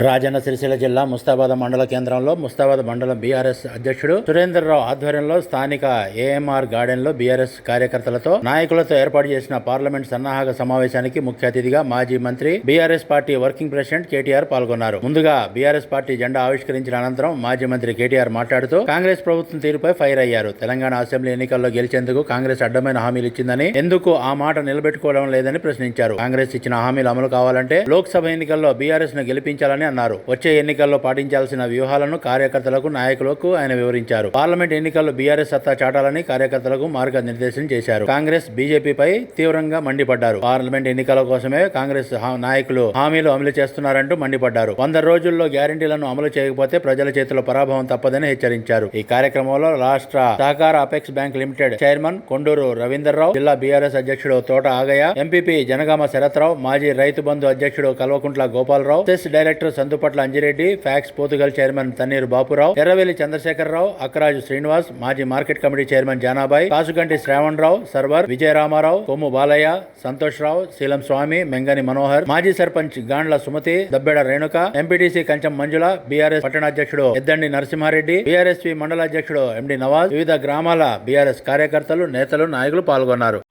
రాజన్న సిరిసిల్ల జిల్లా ముస్తాబాద్ మండల కేంద్రంలో ముస్తాబాద్ మండలం బీఆర్ఎస్ అధ్యక్షుడు సురేందర్రావు ఆధ్వర్యంలో స్థానిక ఏఎంఆర్ గార్డెన్ లో బీఆర్ఎస్ కార్యకర్తలతో నాయకులతో ఏర్పాటు చేసిన పార్లమెంట్ సన్నాహక సమావేశానికి ముఖ్య అతిథిగా మాజీ మంత్రి BRS party working president KTR పాల్గొన్నారు. ముందుగా బీఆర్ఎస్ పార్టీ జెండా ఆవిష్కరించిన అనంతరం మాజీ మంత్రి కేటీఆర్ మాట్లాడుతూ కాంగ్రెస్ ప్రభుత్వం తీరుపై ఫైర్ అయ్యారు. తెలంగాణ అసెంబ్లీ ఎన్నికల్లో గెలిచేందుకు కాంగ్రెస్ అడ్డమైన హామీలు ఇచ్చిందని, ఎందుకు ఆ మాట నిలబెట్టుకోవడం లేదని ప్రశ్నించారు. కాంగ్రెస్ ఇచ్చిన హామీలు అమలు కావాలంటే లోక్సభ ఎన్నికల్లో బీఆర్ఎస్ ను గెలిపించాలని అన్నారు. వచ్చే ఎన్నికల్లో పాటించాల్సిన వ్యూహాలను కార్యకర్తలకు, నాయకులకు ఆయన వివరించారు. పార్లమెంట్ ఎన్నికల్లో బీఆర్ఎస్ సత్తా చాటాలని కార్యకర్తలకు మార్గనిర్దేశం చేశారు. కాంగ్రెస్ బీజేపీపై తీవ్రంగా మండిపడ్డారు. పార్లమెంట్ ఎన్నికల కోసమే కాంగ్రెస్ నాయకులు హామీలు అమలు చేస్తున్నారంటూ మండిపడ్డారు. 100 రోజుల్లో గ్యారంటీలను అమలు చేయకపోతే ప్రజల చేతిలో పరాభవం తప్పదని హెచ్చరించారు. ఈ కార్యక్రమంలో రాష్ట్ర సహకార apex bank limited chairman Konduru Ravindar Rao, జిల్లా బీఆర్ఎస్ అధ్యక్షుడు తోట ఆగయ్య, ఎంపీపీ జనగామ శరత్రావు, మాజీ రైతు బంధు అధ్యక్షుడు Kalvakuntla Gopalarao, CESS director Sandupatla Anjireddy, PACS Pothugal chairman Thanniru Bapurao, Erravelli Chandrasekhararao, Akkaraju Srinivas, మాజీ market committee chairman Janabai, Kasuganti Sravanarao, Sarvar Vijayaramarao, Kommu Balaiah, Santosh Rao, Seelam Swamy, Mengani Manohar, మాజీ సర్పంచ్ గాండ్ల సుమతి, దబ్బెడ రేణుక, ఎంపీటీసీ కంచం మంజుల, బీఆర్ఎస్ పట్టణాధ్యక్షుడు ఎద్దండి నరసింహారెడ్డి, బీఆర్ఎస్పీ మండల అధ్యక్షుడు ఎండి నవాజ్, వివిధ గ్రామాల బీఆర్ఎస్ కార్యకర్తలు, నేతలు, నాయకులు పాల్గొన్నారు.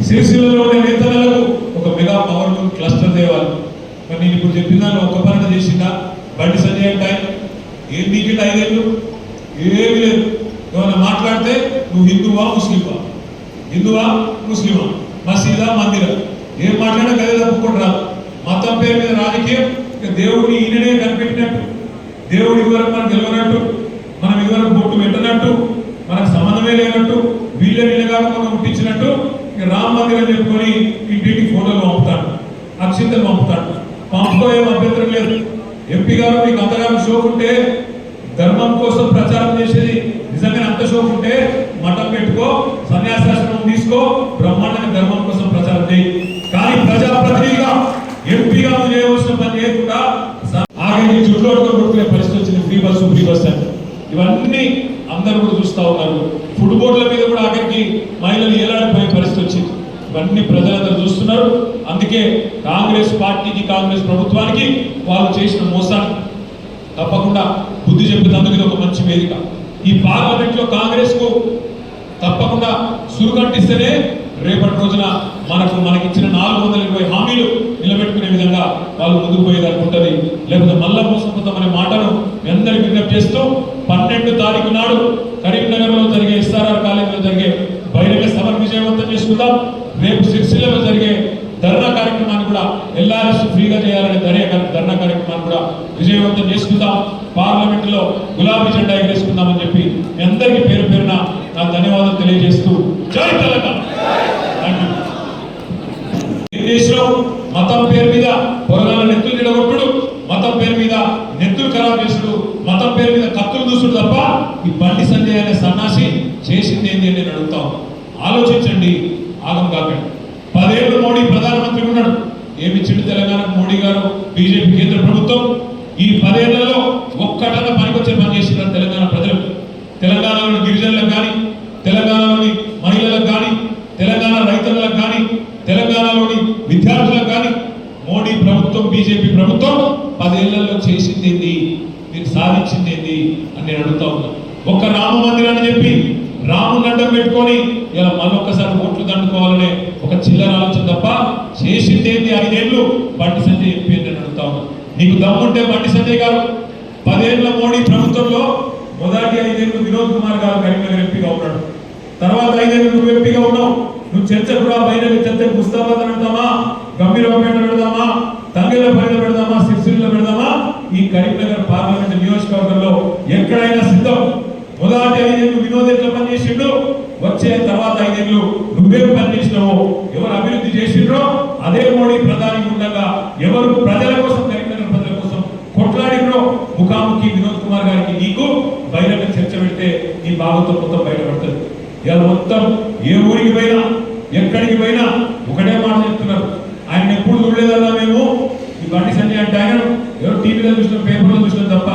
సిరిసిల్లలో నేతలకు ఒక మెగా పవర్ఫుల్ క్లస్టర్ దేవాలి. మరి నేను ఇప్పుడు చెప్పిన ఒక పని చేసిందా? బండి సంజయ్ టైం ఏం నీకు 5 ఏళ్ళు ఏమి లేదు. ఏమైనా మాట్లాడితే నువ్వు హిందువా ముస్లిమా, హిందువా ముస్లిమా, మసీదా మందిరా, ఏం మాట్లాడా గదే తప్పుకుంటు రాదు. మతం పేరు మీద రాజకీయం. దేవుడిని ఈయననే కనిపెట్టినట్టు, దేవుడు ఇదివరకు మనకు గెలవనట్టు, మనం ఇదివరకు బొట్టు పెట్టనట్టు, మనకు సంబంధమే లేనట్టు, వీళ్ళ వీళ్ళగా మనం ముట్టించినట్టు రామ్ మందిరం చెప్పుకొని ఇంటికి ఫోటోలు పంపుతాడు, అక్షింతలు పంపుతాడు. పంపుకోయేం అభ్యంతరం లేదు. ఎంపీ గారు మీకు అంతగా షోక్ ఉంటే, ధర్మం కోసం ప్రచారం చేసేది నిజంగానే అంత షోక్ ఉంటే మఠం పెట్టుకో, సన్యాసాశ్రమం తీసుకో, బ్రహ్మాండంగా ధర్మం కోసం ప్రచారం చేయి. కానీ ప్రజాప్రతినిధిగా ఎంపీగా నువ్వు చేయవలసిన పని చేయకుండా ఆగే చుట్టూ కొట్టుకునే పరిస్థితి వచ్చింది. ఫ్రీ బస్ అంటే ఇవన్నీ అందరూ కూడా చూస్తూ ఉన్నారు. ఫుట్బాల్ల మీద కూడా ఆఖరికి మహిళలు ఏలాడిపోయే పరిస్థితి వచ్చింది. ఇవన్నీ ప్రజలందరూ చూస్తున్నారు. అందుకే కాంగ్రెస్ పార్టీకి, కాంగ్రెస్ ప్రభుత్వానికి వాళ్ళు చేసిన మోసాన్ని తప్పకుండా బుద్ధి చెప్పేందుకు ఇది ఒక మంచి వేదిక. ఈ పార్లమెంట్ లో కాంగ్రెస్ కు తప్పకుండా సురుకంటిస్తేనే రేపటి రోజున మనకిచ్చిన 420 హామీలు నిలబెట్టుకునే విధంగా వాళ్ళు ముందుకు పోయేదానికి ఉంటుంది. లేకపోతే మళ్ళా మోసపోతామనే మాటను మీ అందరికీ విజ్ఞప్తి చేస్తూ 12 తారీఖు నాడు కరీంనగర్ లో జరిగే ఎస్ఆర్ఆర్ కాలేజీలో జరిగే బహిరంగ సభను విజయవంతం చేసుకుందాం. రేపు సిరిసిల్లలో జరిగే ధర్నా కార్యక్రమాన్ని కూడా ఎల్ఆర్ఎస్ ఫ్రీగా చేయాలనే ధర్నా కార్యక్రమాన్ని కూడా విజయవంతం చేసుకుందాం. పార్లమెంట్ లో గులాబీ జెండా ఎగరేసుకుందామని చెప్పి మీ అందరికీ పేరు పేరున నా ధన్యవాదాలు తెలియజేస్తూ జై తెలంగాణ. దేశంలో మతం పేరు మీద పొరగాల నెత్తులు నిలగొట్టుడు, మతం పేరు మీద నెత్తులు ఖరాబ్ చేసుడు, మతం పేరు మీద కత్తులు దూసుడు తప్ప ఈ బండి సంజయ్ అనే సన్నాసి చేసింది ఏంటి అని నేను అడుగుతాం. ఆలోచించండి, ఆగం కాకండి. 10 ఏళ్ళు మోడీ ప్రధానమంత్రి ఉన్నాడు. ఏమిచ్చిండు తెలంగాణకు మోడీ గారు, బీజేపీ కేంద్ర ప్రభుత్వం? ఈ 10 ఏళ్లలో ఒక్కటన్నా పనికొచ్చే పని చేసినారు తెలంగాణ ప్రజలు. తెలంగాణలోని గిరిజనులకు కానీ, తెలంగాణలోని మహిళలకు కానీ, తెలంగాణ రైతులకు కానీ, తెలంగాణలోని విద్యార్థులకు కానీ మోడీ ప్రభుత్వం, బీజేపీ ప్రభుత్వం 10 ఏళ్లలో చేసింది ఏంది, మీరు సాధించింది ఏంది అని నేను అడుగుతా ఉన్నా. ఒక్క రామ మందిరాన్ని చెప్పి రాముని అడ్డం పెట్టుకొని ఇలా మళ్ళొక్కసారి ఓట్లు దండుకోవాలనే ఒక చిల్లర ఆలోచన తప్ప చేసింది ఏంది 5 ఏళ్ళు బండి సంజయ్ ఎంపీ అని అడుగుతా ఉన్నా. నీకు దమ్ముంటే బండి సంజయ్ గారు 10 ఏళ్ల మోడీ ప్రభుత్వంలో మొదటి 5 ఏళ్ళు వినోద్ కుమార్ గారు కరీంనగర్ ఎంపీగా ఉన్నాడు. తర్వాత 5 ఏళ్ళు నువ్వు ఎంపీగా ఉన్నావు. నువ్వు చర్చ కూడా బయట చర్చ ముస్తాబాద్ పెడదామా, గంభీరపేట పెడదామా, తంగేలపల్లిలో పెడదామా, సిరిసిల్లలో పెడదామా, ఈ కరీంనగర్ పార్లమెంట్ నియోజకవర్గంలో ఎక్కడైనా సిద్ధం. మొదటి 5 ఏళ్ళు వినోద్ ఎట్లా పనిచేసిండు, వచ్చే తర్వాత 5 ఏళ్ళు నువ్వేం పనిచేసినావో, ఎవరు అభివృద్ధి చేసిండ్రో అదే మోడీ ప్రధాని ఉండగా ఎవరు ప్రజల కోసం, కరీంనగర్ ప్రజల కోసం కొట్లాడినో ముఖాముఖి వినోద్ కుమార్ గారికి నీకు బహిరంగ చర్చ పెడితే నీ భాగంతో మొత్తం బయటపడుతుంది. ఇలా మొత్తం ఏ ఊరికి పోయినా, ఎక్కడికి పోయినా ఒకటే మాట చెప్తున్నారు. ఆయన ఎప్పుడు చూడలేదన్నా మేము ఈ బండి సంజయ్ అంటే ఆయన ఎవరు టీవీలో చూసిన, పేపర్లో చూసిన తప్ప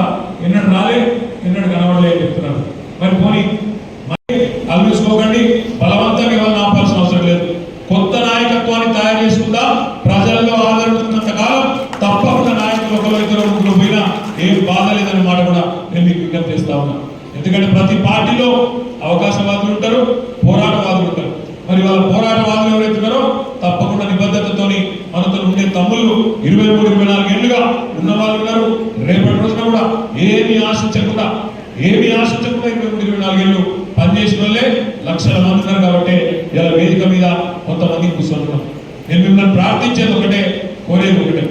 ఎన్నడూ రాలే, ఎన్నడూ కనబడలే అని చెప్తున్నారు. మరి పోనీ అవి చూసుకోకండి, బలవంతంగా ఎవరిని ఆపాల్సిన అవసరం లేదు. కొత్త నాయకత్వాన్ని తయారు చేసుకుందాం. ప్రజల్లో ఆదరణ ఉన్నంత కాలం తప్పకుండా నాయకులు ఒకరు, 2, 3 పోయినా ఏం బాధ లేదనే మాట కూడా నేను మీకు విజ్ఞప్తి చేస్తా ఉన్నా. ఎందుకంటే ప్రతి పార్టీలో అవకాశవాదులు ఉంటారు, పోరాటవాదులు ఉంటారు. మరి వాళ్ళ పోరాటవాదులు ఎవరైతే ఉన్నారో తప్పకుండా నిబద్ధతతోని మనతో ఉండే తమ్ముళ్ళు 23-24 ఏళ్ళుగా ఉన్న వాళ్ళు ఉన్నారు. రేపటి రోజున కూడా ఏమీ ఆశించకుండా 23-24 ఏళ్ళు పనిచేసిన వాళ్ళే లక్షల మంది ఉన్నారు. కాబట్టి ఇలా వేదిక మీద కొంతమంది కూర్చొని నేను మిమ్మల్ని ప్రార్థించేది ఒకటే, కోరేది ఒకటే.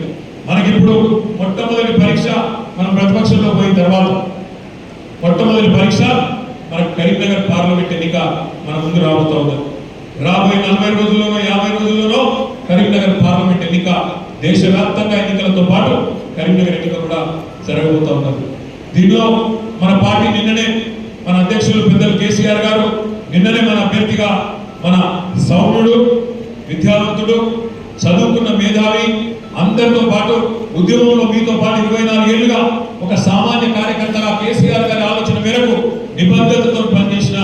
మనకిప్పుడు మొట్టమొదటి పరీక్ష మనం ప్రతిపక్షంలో పోయిన తర్వాత మొట్టమొదటి పరీక్ష మనకు కరీంనగర్ పార్లమెంట్ ఎన్నిక మన ముందు రాబోతూ ఉంది. రాబోయే 40 రోజుల్లోనో 50 రోజుల్లోనో కరీంనగర్ పార్లమెంట్ ఎన్నిక దేశవ్యాప్తంగా ఎన్నికలతో పాటు కరీంనగర్ ఎన్నిక కూడా జరగబోతా ఉన్నారు. దీనిలో మన పార్టీ నిన్ననే మన అధ్యక్షులు పెద్దలు కేసీఆర్ గారు నిన్ననే మన అభ్యర్థిగా మన సౌమ్యుడు, విద్యావంతుడు, చదువుకున్న మేధావి, అందరితో పాటు ఉద్యమంలో మీతో పాటు 24 ఏళ్లుగా ఒక సామాన్య కార్యకర్తగా కేసీఆర్ గారి ఆలోచన మేరకు నిబద్ధతతో పనిచేసిన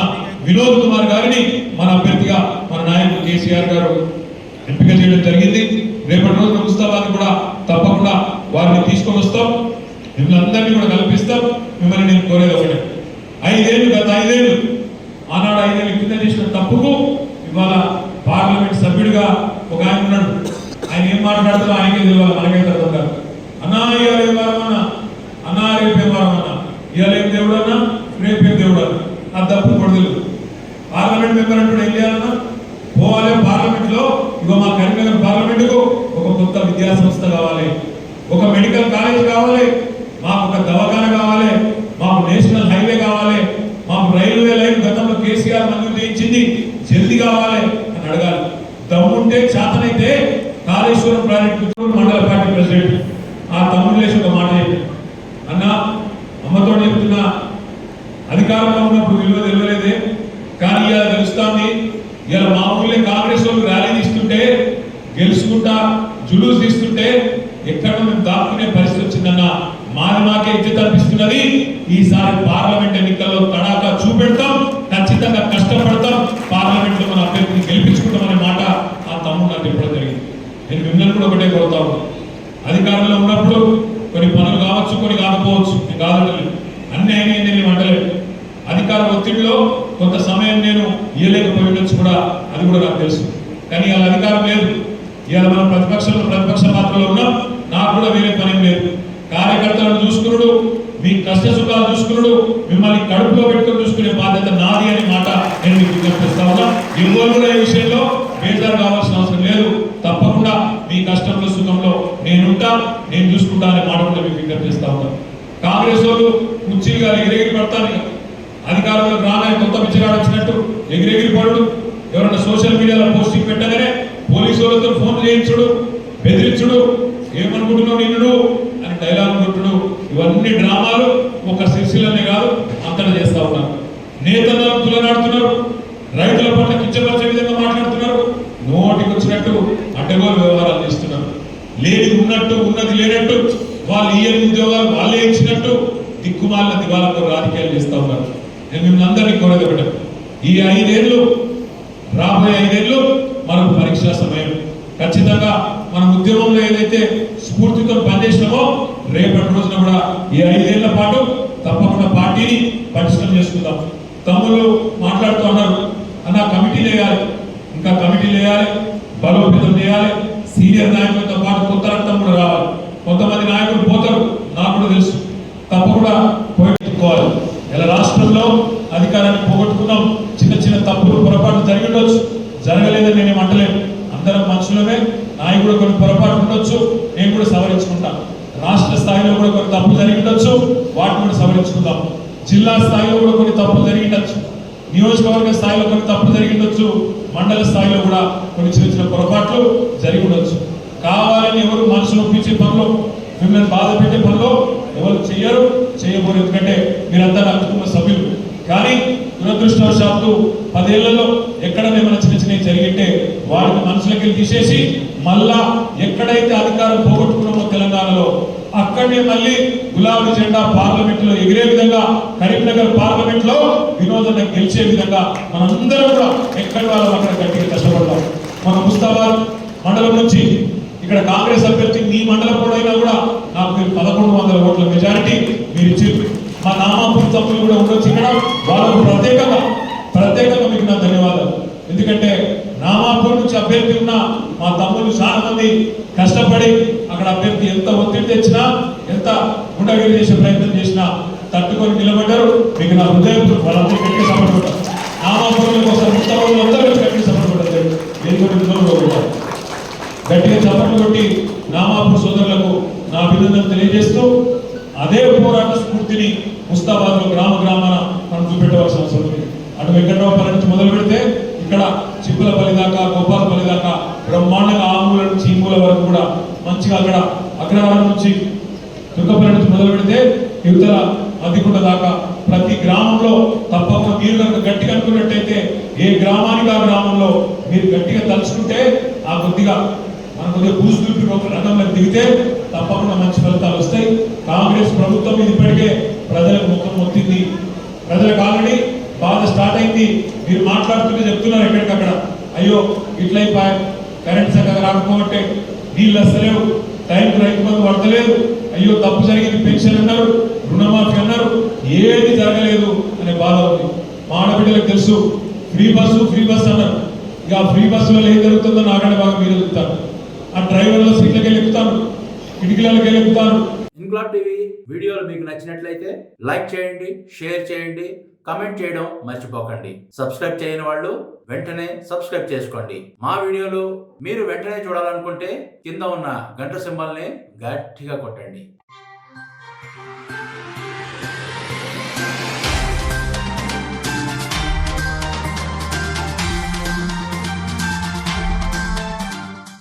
వినోద్ కుమార్ గారిని మన అభ్యర్థిగా మన నాయకుడు కేసీఆర్ గారు ఎంపిక చేయడం జరిగింది. రేపటి రోజున ముస్తాబాద్ కూడా తప్పకుండా వారిని తీసుకొని వస్తాం, మిమ్మల్ని అందరినీ కూడా కల్పిస్తాం. మిమ్మల్ని నేను కోరేది ఒకటే, గత 5 ఏళ్ళు ఆనాడు 5 ఏళ్ళు కింద చేసిన తప్పుకు ఇవాళ పార్లమెంట్ సభ్యుడిగా ఒక ఆయన ఉన్నాడు. ఆయన ఏం మాట్లాడుతారో ఆయనకే తెలియాలి, మనకైతే అర్థం కాదు. అన్నా ఇవాళ ఏ వారం అన్నా, అన్నా రేపే వారం అన్నా, ఇవాళ ఏం దేవుడు అన్నా, రేపేం దేవుడు అన్నా, ఆ తప్పు కొడదలు. పార్లమెంట్ మెంబర్ అంటూ ఏం చేయాలన్నా, పోవాలి పార్లమెంట్ లో. ఇగో మా కరీంనగర్ పార్లమెంట్ కు ఒక కొత్త విద్యా సంస్థ కావాలి, ఒక మెడికల్ కాలేజ్ కావాలి, మాకు ఒక దవాఖాన కావాలి, మాకు నేషనల్ హైవే కావాలి, మాకు రైల్వే లైన్ గతంలో కేసీఆర్ మంజూరు చేయించింది జల్దీ కావాలి అని అడగాలి. దమ్ముంటే చేతనైతే కాళేశ్వరం ప్రాజెక్టు మండల పార్టీ ప్రెసిడెంట్ ఆ తమ్ముడు లేచి ఒక మాట చెప్పాడు, అన్న అమ్మతో చెప్తున్నా, అధికారంలో ఉన్నప్పుడు విలువ తెలియలేదే, కానీ ఇలా తెలుస్తుంది. ఇలా మామూలే కాంగ్రెస్ వాళ్ళు ర్యాలీ తీస్తుంటే గెలుచుకుంటా జులూస్ తీస్తుంటే ఎక్కడ మేము దాక్కునే పరిస్థితి వచ్చిందన్న, మాకే ఇజ్జత్ అనిపిస్తున్నది. ఈసారి పార్లమెంట్ ఎన్నికల్లో తడాకా చూపెడతాం, ఖచ్చితంగా కష్టపడతాం, పార్లమెంట్ లో మన అభ్యర్థిని గెలిపించుకుంటామనే మాట ఆ తమ్ముడు నాకు చెప్పడం జరిగింది. నేను మిమ్మల్ని కూడా ఒకటే కోరుతా ఉన్నాను, అధికారంలో ఉన్నప్పుడు కొన్ని పనులు కావచ్చు, కొన్ని కాకపోవచ్చు, నేను కాదంటలేదు, అన్ని అయినా నేను అంటలేదు. అధికార ఒత్తిడిలో కొంత సమయం నేను ఇవ్వలేకపోయి ఉండొచ్చు కూడా, అది కూడా నాకు తెలుసు. కానీ ఇవాళ అధికారం లేదు, ఇవాళ మనం ప్రతిపక్ష పాత్రలో ఉన్నాం. నాకు కూడా వేరే పని లేదు. కార్యకర్తలను చూసుకున్నాడు, మీ కష్ట సుఖాలు చూసుకున్నాడు, మిమ్మల్ని కడుపులో పెట్టుకుని చూసుకునే బాధ్యత నాది అనే మాట నేను మీకు విజ్ఞప్తిస్తా ఉన్నా. ఎవరు కూడా ఈ విషయంలో బేజారు కావాల్సిన అవసరం లేదు. తప్పకుండా మీ కష్టంలో సుఖంలో నేనుంటా, నేను చూసుకుంటా అనే మాట కూడా మీకు విజ్ఞప్తిస్తా ఉన్నా. కాంగ్రెస్ వాళ్ళు కుర్చీలుగా ఎగిరెగిరి పడతాను, అధికారంలో రాగానే కొత్త పిచ్చిగాడు వచ్చినట్టు ఎగిరెగిరి పడు, ఎవరైనా సోషల్ మీడియాలో పోస్టింగ్ పెట్టగానే పోలీసు వాళ్ళతో ఫోన్ చేయించుడు, బెదిరించుడు, ఏమనుకుంటున్నావు నిన్ను అని డైలాగ్ కొట్టుడు, ఇవన్నీ డ్రామాలు ఒక సిరిసిల్లనే కాదు అంతటా చేస్తా ఉన్నారు. నేతలను తులనాడుతున్నారు, రైతుల పట్ల కించపరిచే విధంగా మాట్లాడుతున్నారు, నోటికి వచ్చినట్టు అడ్డగోలు వ్యవహారాలు చేస్తున్నారు. లేని ఉన్నట్టు, ఉన్నది లేనట్టు, వాళ్ళు ఇయ్యని ఉద్యోగాలు వాళ్ళే ఇచ్చినట్టు దిక్కుమాలిన దివాళతో రాజకీయాలు చేస్తా ఉన్నారు. నేను మిమ్మల్ని అందరినీ కోరేది, ఈ 5 ఏళ్ళు, రాబోయే 5 ఏళ్ళు మనకు పరీక్షా సమయం. ఖచ్చితంగా మన ఉద్యమంలో ఏదైతే స్ఫూర్తితో పనిచేసినామో రేపటి రోజున కూడా ఈ 5 ఏళ్ల పాటు తప్పకుండా పార్టీని పటిష్టం చేసుకుందాం. తమ్ముళ్ళు మాట్లాడుతూ ఉన్నారు, అన్న కమిటీలు వేయాలి, ఇంకా కమిటీలు వేయాలి, బలోపేతం చేయాలి, సీనియర్ నాయకులతో పాటు కొత్త రక్తం కూడా రావాలి. కొంతమంది నాయకులు పోతారు, నాకు కూడా తెలుసు, తప్పకుండా పోగొట్టుకోవాలి. ఇలా రాష్ట్రంలో అధికారాన్ని పోగొట్టుకున్నాం, చిన్న చిన్న తప్పులు పొరపాట్లు జరిగి ఉండొచ్చు, జరగలేదని నేనేం అంటలేను. అందరం మనుషులమే, నాయకుడు కొన్ని పొరపాటు ఉండొచ్చు, నేను కూడా సవరించుకుంటాను. రాష్ట్ర స్థాయిలో కూడా కొన్ని తప్పులు జరిగి ఉండొచ్చు, వాటిని కూడా సవరించుకుందాం. జిల్లా స్థాయిలో కూడా కొన్ని తప్పులు జరిగి ఉండొచ్చు, నియోజకవర్గ స్థాయిలో కొన్ని తప్పులు జరిగి ఉండొచ్చు, మండల స్థాయిలో కూడా కొన్ని చిన్న చిన్న పొరపాట్లు జరిగి ఉండొచ్చు. కావాలని ఎవరు మనసు నొప్పించే పనులు, మిమ్మల్ని బాధ పెట్టే పనులు ఎవరు చెయ్యరు, చేయబోరు. ఎందుకంటే మీరంతా నా కుటుంబ సభ్యులు. కానీ దురదృష్టవశాత్తు 10 ఏళ్లలో ఎక్కడనే మన చిన్న చిన్నవి జరిగింటే వాటిని మనసులకి తీసేసి మళ్ళా ఎక్కడైతే అధికారం పోగొట్టుకున్నామో తెలంగాణలో అక్కడనే మళ్ళీ గులాబీ జెండా పార్లమెంట్ లో ఎగిరే విధంగా, కరీంనగర్ పార్లమెంట్ లో వినోదం గెలిచే విధంగా మనందరం కూడా ఎక్కడి వాళ్ళం అక్కడ గట్టిగా కష్టపడతాం. మన ముస్తాబాద్ మండలం నుంచి ఇక్కడ కాంగ్రెస్ అభ్యర్థి మీ మండలం కూడా అయినా కూడా నాకు మీరు 1100 ఓట్ల మెజారిటీ మీరు ఇచ్చారు. మా నామాపూర్ తమ్ములు కూడా ఉండొచ్చు ఇక్కడ, వాళ్ళకు ప్రత్యేకంగా మీకు నా ధన్యవాదాలు. ఎందుకంటే నామాపూర్ నుంచి అభ్యర్థి ఉన్న మా తమ్ముళ్ళు చాలా మంది కష్టపడి అక్కడ అభ్యర్థి ఎంత ఒత్తిడి తెచ్చినా, ఎంత గుండాగిరి చేసే ప్రయత్నం చేసినా తట్టుకొని నిలబడ్డారు. మీకు నా హృదయంతో వాళ్ళందరూ గట్టిగా సపోర్ట్ కొట్టారు. నామాపూర్లో ఒకసారి అందరూ గట్టిగా సపోర్ట్ కొట్టారు. గట్టిగా సపోర్ట్ కొట్టి నామాపూర్ సోదరులకు నా అభినందనలు తెలియజేస్తూ అదే పోరాట స్ఫూర్తిని ముస్తాబాద్లో గ్రామాన మనం చూపెట్టవలసిన అవసరం ఉంది. అటు వెంకటరావుపల్లి నుంచి మొదలు పెడితే ఇక్కడ చిప్పులపల్లి దాకా, గోపాలపల్లి దాకా బ్రహ్మాండంగా ఆమూల నుంచి ఈ మూల వరకు కూడా మంచిగా అక్కడ అగ్రహారం నుంచి దుర్గపల్లి నుంచి మొదలు పెడితే యువతల మద్దికుంట దాకా ప్రతి గ్రామంలో తప్పకుండా మీరు కనుక గట్టిగా అనుకున్నట్టయితే ఏ గ్రామానికి ఆ గ్రామంలో మీరు గట్టిగా తలుచుకుంటే ఆ కొద్దిగా మన కొద్దిగా బూజులు రంగంలో దిగితే తప్పకుండా మంచి ఫలితాలు వస్తాయి. కాంగ్రెస్ ప్రభుత్వం ఇది ఇప్పటికే ప్రజలకు ముఖం మొత్తింది. ప్రజలకు ఆల్రెడీ బాధ స్టార్ట్ అయింది. మీరు మాట్లాడుతుంటే చెప్తున్నారు ఎక్కడికక్కడ, అయ్యో ఇట్లయిపోయి కరెంట్ చక్కగా రాకపోతే, నీళ్ళు వస్తలేవు, టైంకి రైతు బంధు పడతలేదు, అయ్యో తప్పు జరిగింది, పెన్షన్ అన్నారు, రుణమాఫీ అన్నారు, ఏది జరగలేదు అనే బాధ ఉంది. మా ఆడబిడ్డలకు తెలుసు. ఫ్రీ బస్సు అన్నారు. ఇక ఫ్రీ బస్సులో ఏం జరుగుతుందో నాకంటే బాగా మీరు చెప్తారు. ఆ డ్రైవర్ల సీట్లకి వెళ్ళి ఎక్కుతారు, కిటికీలకి వెళ్ళి ఎక్కుతారు. ఇంక్లాబ్ టీవీ వీడియోలు మీకు నచ్చినట్లయితే లైక్ చేయండి, షేర్ చేయండి, కమెంట్ చేయడం మర్చిపోకండి. సబ్స్క్రైబ్ చేయని వాళ్ళు వెంటనే సబ్స్క్రైబ్ చేసుకోండి. మా వీడియోలు మీరు వెంటనే చూడాలనుకుంటే కింద ఉన్న గంట సింబల్ని గట్టిగా కొట్టండి.